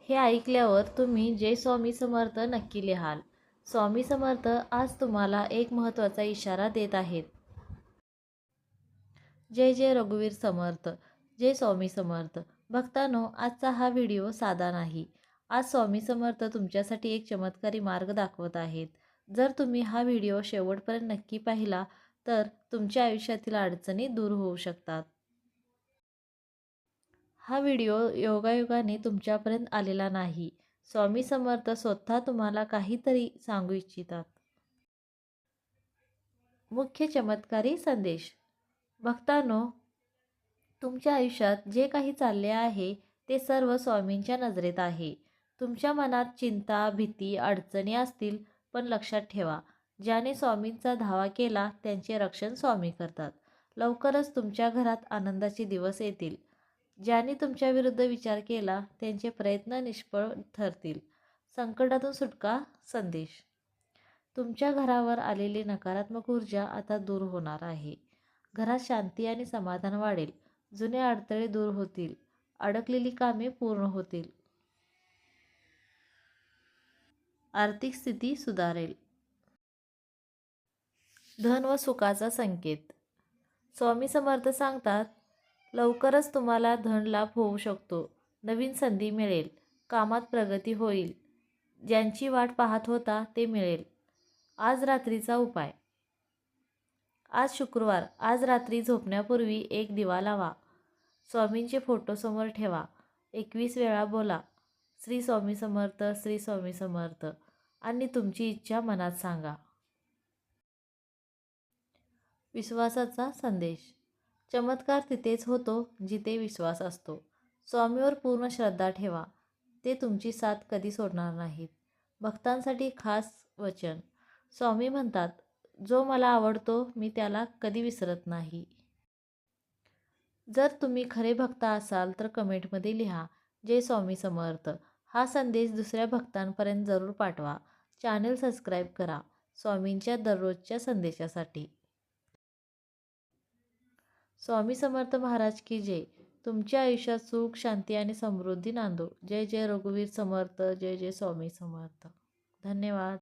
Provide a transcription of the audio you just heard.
हे ऐकल्यावर तुम्ही जय स्वामी समर्थ नक्की लिहाल. स्वामी समर्थ आज तुम्हाला एक महत्त्वाचा इशारा देत आहेत. जय जय रघुवीर समर्थ. जय स्वामी समर्थ. भक्तांनो, आजचा हा व्हिडिओ साधा नाही. आज स्वामी समर्थ तुमच्यासाठी एक चमत्कारी मार्ग दाखवत आहेत. जर तुम्ही हा व्हिडिओ शेवटपर्यंत नक्की पाहिला तर तुमच्या आयुष्यातील अडचणी दूर होऊ शकतात. हा व्हिडिओ योगायोगाने तुमच्यापर्यंत आलेला नाही. स्वामी समर्थ स्वतः तुम्हाला काहीतरी सांगू इच्छितात. मुख्य चमत्कारी संदेश. भक्तांनो, तुमच्या आयुष्यात जे काही चालले आहे ते सर्व स्वामींच्या नजरेत आहे. तुमच्या मनात चिंता, भीती, अडचणी असतील, पण लक्षात ठेवा, ज्याने स्वामींचा धावा केला त्यांचे रक्षण स्वामी करतात. लवकरच तुमच्या घरात आनंदाचे दिवस येतील. ज्यांनी तुमच्या विरुद्ध विचार केला त्यांचे प्रयत्न निष्फळ ठरतील. संकटातून सुटका संदेश. तुमच्या घरावर आलेली नकारात्मक ऊर्जा आता दूर होणार आहे. घरात शांती आणि समाधान वाढेल. जुने अडथळे दूर होतील. अडकलेली कामे पूर्ण होतील. आर्थिक स्थिती सुधारेल. धन व सुखाचा संकेत. स्वामी समर्थ सांगतात, लवकरच तुम्हाला धन लाभ होऊ शकतो. नवीन संधी मिळेल. कामात प्रगती होईल. ज्यांची वाट पाहत होता ते मिळेल. आज रात्रीचा उपाय. आज शुक्रवार. आज रात्री झोपण्यापूर्वी एक दिवा लावा. स्वामींचे फोटो समोर ठेवा. 21 वेळा बोला, श्री स्वामी समर्थ, श्री स्वामी समर्थ आणि तुमची इच्छा मनात सांगा. विश्वासाचा संदेश. चमत्कार तिथेच होतो जिथे विश्वास असतो. स्वामीवर पूर्ण श्रद्धा ठेवा. ते तुमची साथ कधी सोडणार नाहीत. भक्तांसाठी खास वचन. स्वामी म्हणतात, जो मला आवडतो मी त्याला कधी विसरत नाही. जर तुम्ही खरे भक्त असाल तर कमेंटमध्ये लिहा, जय स्वामी समर्थ. हा संदेश दुसऱ्या भक्तांपर्यंत जरूर पाठवा. चॅनल सबस्क्राईब करा स्वामींच्या दररोजच्या संदेशासाठी. स्वामी समर्थ महाराज की जय. तुमच्या आयुष्यात सुख, शांती आणि समृद्धी नांदो. जय जय रघुवीर समर्थ. जय जय स्वामी समर्थ. धन्यवाद.